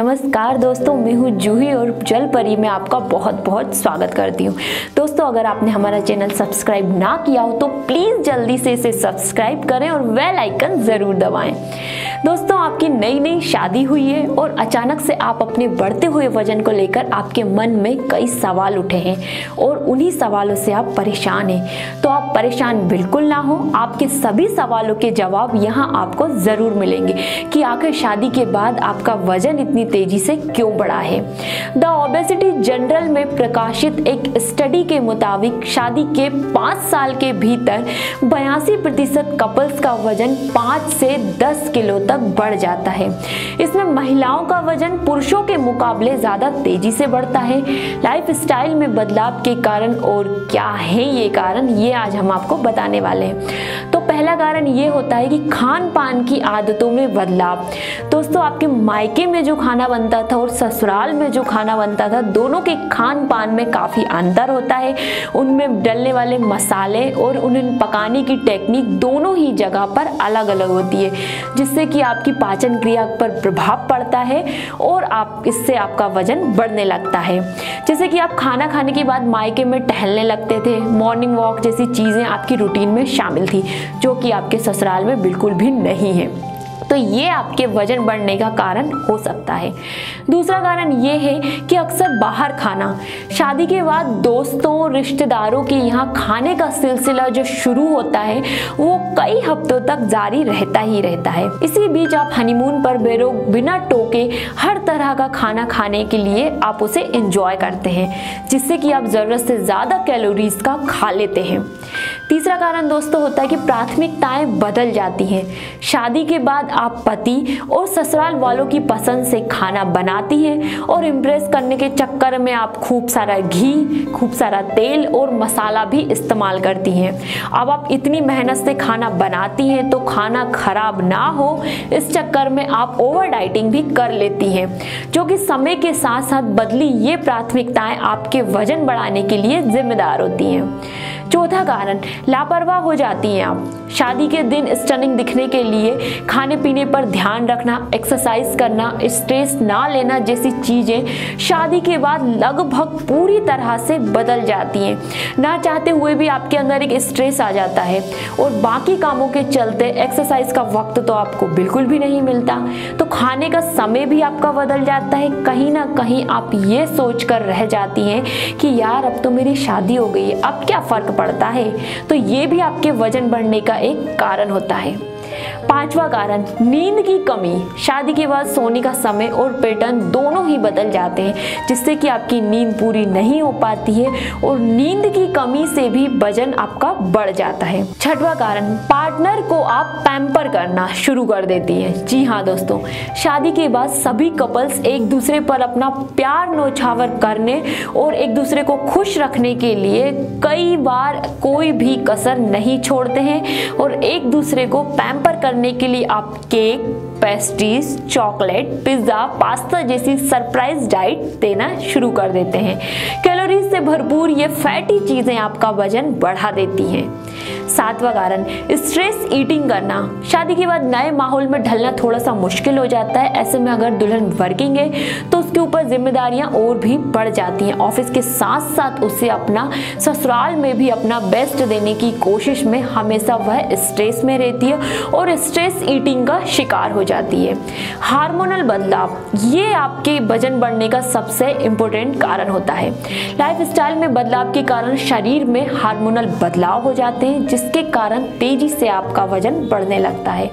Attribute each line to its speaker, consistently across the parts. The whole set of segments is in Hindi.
Speaker 1: नमस्कार दोस्तों, मैं हूँ जूही और जल परी में आपका बहुत बहुत स्वागत करती हूँ। दोस्तों, अगर आपने हमारा चैनल सब्सक्राइब ना किया हो तो प्लीज़ जल्दी से इसे सब्सक्राइब करें और बेल आइकन ज़रूर दबाएं। दोस्तों, आपकी नई नई शादी हुई है और अचानक से आप अपने बढ़ते हुए वजन को लेकर आपके मन में कई सवाल उठे हैं और उन्हीं सवालों से आप परेशान हैं। तो आप परेशान बिल्कुल ना हो, आपके सभी सवालों के जवाब यहाँ आपको ज़रूर मिलेंगे कि आखिर शादी के बाद आपका वजन इतनी तेजी से क्यों बढ़ा है। द ओबेसिटी जर्नल में प्रकाशित एक स्टडी के मुताबिक शादी के 5 साल के भीतर 82% कपल्स का वजन 5 से 10 किलो तक बढ़ जाता है। इसमें महिलाओं का वजन पुरुषों के मुकाबले ज्यादा तेजी से बढ़ता है। लाइफस्टाइल में बदलाव के कारण और क्या है ये कारण, ये आज हम आपको बताने वाले हैं। तो पहला कारण ये होता है कि खान पान की आदतों में बदलाव। दोस्तों, आपके मायके में जो खाना बनता था और ससुराल में जो खाना बनता था, दोनों के खान पान में काफी अंतर होता है। उनमें डलने वाले मसाले और उन्हें पकाने की टेक्निक दोनों ही जगह पर अलग अलग होती है, जिससे कि आपकी पाचन क्रिया पर प्रभाव पड़ता है और इससे आपका वजन बढ़ने लगता है। जैसे कि आप खाना खाने के बाद मायके में टहलने लगते थे, मॉर्निंग वॉक जैसी चीजें आपकी रूटीन में शामिल थी, जो कि आपके ससुराल में बिल्कुल भी नहीं है। तो ये आपके वजन बढ़ने का कारण हो सकता है। दूसरा कारण ये है कि अक्सर बाहर खाना। शादी के बाद दोस्तों रिश्तेदारों के यहाँ खाने का सिलसिला जो शुरू होता है वो कई हफ्तों तक जारी रहता ही रहता है। इसी बीच आप हनीमून पर बेरोक बिना टोके हर तरह का खाना खाने के लिए आप उसे एंजॉय करते हैं, जिससे कि आप जरूरत से ज्यादा कैलोरीज का खा लेते हैं। तीसरा कारण दोस्तों होता है कि प्राथमिकताएं बदल जाती हैं। शादी के बाद आप पति और ससुराल वालों की पसंद से खाना बनाती हैं और इम्प्रेस करने के चक्कर में आप खूब सारा घी, खूब सारा तेल और मसाला भी इस्तेमाल करती हैं। अब आप इतनी मेहनत से खाना बनाती हैं तो खाना खराब ना हो, इस चक्कर में आप ओवर डाइटिंग भी कर लेती हैं, जो कि समय के साथ साथ बदली ये प्राथमिकताएं आपके वजन बढ़ाने के लिए जिम्मेदार होती हैं। चौथा कारण, लापरवाह हो जाती हैं आप। शादी के दिन स्टनिंग दिखने के लिए खाने पीने पर ध्यान रखना, एक्सरसाइज करना, स्ट्रेस ना लेना जैसी चीजें शादी के बाद लगभग पूरी तरह से बदल जाती हैं। ना चाहते हुए भी आपके अंदर एक स्ट्रेस आ जाता है और बाकी कामों के चलते एक्सरसाइज का वक्त तो आपको बिल्कुल भी नहीं मिलता। तो खाने का समय भी आपका बदल जाता है। कहीं ना कहीं आप ये सोच कर रह जाती हैं कि यार अब तो मेरी शादी हो गई है, अब क्या फर्क पड़ता है। तो ये भी आपके वजन बढ़ने का एक कारण होता है। पांचवा कारण, नींद की कमी। शादी के बाद सोने का समय और पैटर्न दोनों ही बदल जाते हैं, जिससे कि आपकी नींद पूरी नहीं हो पाती है और नींद की कमी से भी वजन आपका बढ़ जाता है। छठवां कारण, पार्टनर को आप पैम्पर करना शुरू कर देती हैं। जी हाँ दोस्तों, शादी के बाद सभी कपल्स एक दूसरे पर अपना प्यार न्योछावर करने और एक दूसरे को खुश रखने के लिए कई बार कोई भी कसर नहीं छोड़ते हैं और एक दूसरे को पैम्पर करने के लिए आप cake, pastries, chocolate, pizza, pasta जैसी सरप्राइज डाइट देना शुरू कर देते हैं। कैलोरीज से भरपूर ये फैटी चीजें आपका वजन बढ़ा देती हैं। सातवां कारण, स्ट्रेस ईटिंग करना। शादी के बाद नए माहौल में ढलना थोड़ा सा मुश्किल हो जाता है। ऐसे में अगर दुल्हन वर्किंग है तो उसके ऊपर जिम्मेदारियां और भी बढ़ जाती हैं। ऑफिस के साथ साथ उसे अपना ससुराल में भी अपना बेस्ट देने की कोशिश में हमेशा वह स्ट्रेस में रहती है और स्ट्रेस ईटिंग का शिकार हो जाती है। हार्मोनल बदलाव, ये आपके वजन बढ़ने का सबसे इंपॉर्टेंट कारण होता है। लाइफस्टाइल में बदलाव के कारण शरीर में हार्मोनल बदलाव हो जाते हैं, जिसके कारण तेजी से आपका वजन बढ़ने लगता है।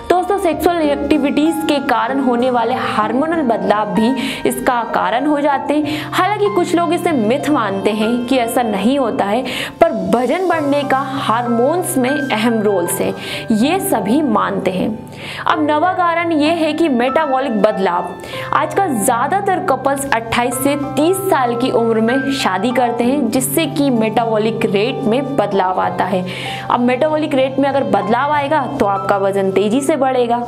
Speaker 1: दोस्तों, सेक्सुअल एक्टिविटीज के कारण होने वाले हार्मोनल बदलाव भी इसका कारण हो जाते हैं। हालांकि कुछ लोग इसे मिथ मानते हैं कि ऐसा नहीं होता है, पर वजन बढ़ने का हार्मोन्स में अहम रोल्स है, ये सभी मानते हैं। अब नवा कारण ये है कि मेटाबॉलिक बदलाव। आजकल ज्यादातर कपल्स 28 से 30 साल की उम्र में शादी करते हैं, जिससे कि मेटाबॉलिक रेट में बदलाव आता है। अब मेटाबॉलिक रेट में अगर बदलाव आएगा तो आपका वजन तेजी से बढ़ेगा।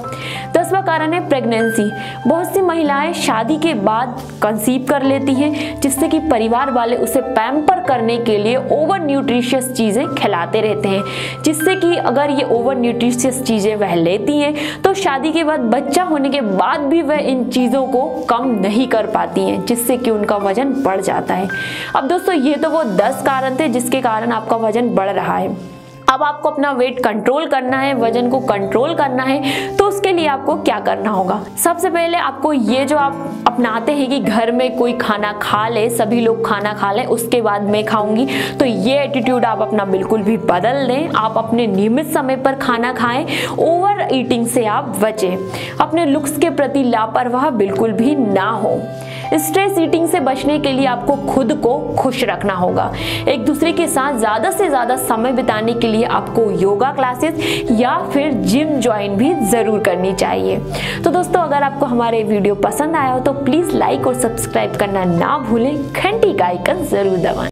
Speaker 1: 10वां कारण है प्रेगनेंसी। बहुत सी महिलाएं शादी के बाद कंसीव कर लेती हैं, जिससे कि परिवार वाले उसे पैम्पर करने के लिए ओवर न्यूट्रिशियस चीजें खिलाते रहते हैं, जिससे कि अगर ये ओवर न्यूट्रिशियस चीजें वह लेती हैं तो शादी के बाद बच्चा होने के बाद भी वह इन चीजों को कम नहीं कर पाती हैं, जिससे कि उनका वजन बढ़ जाता है। अब दोस्तों ये तो वो 10 कारण थे जिसके कारण आपका वजन बढ़ रहा है। अब आपको अपना वेट कंट्रोल करना है, वजन को कंट्रोल करना है, तो उसके लिए आपको क्या करना होगा। सबसे पहले आपको ये जो आप अपनाते हैं कि घर में कोई खाना खा ले, सभी लोग खाना खा लें उसके बाद मैं खाऊंगी, तो ये एटीट्यूड आप अपना बिल्कुल भी बदल दें। आप अपने नियमित समय पर खाना खाएं, ओवर ईटिंग से आप बचें, अपने लुक्स के प्रति लापरवाह बिल्कुल भी ना हो। स्ट्रेस ईटिंग से बचने के लिए आपको खुद को खुश रखना होगा। एक दूसरे के साथ ज़्यादा से ज़्यादा समय बिताने के लिए आपको योगा क्लासेस या फिर जिम ज्वाइन भी ज़रूर करनी चाहिए। तो दोस्तों अगर आपको हमारे वीडियो पसंद आया हो तो प्लीज़ लाइक और सब्सक्राइब करना ना भूलें, घंटी का आइकन ज़रूर दबाएं।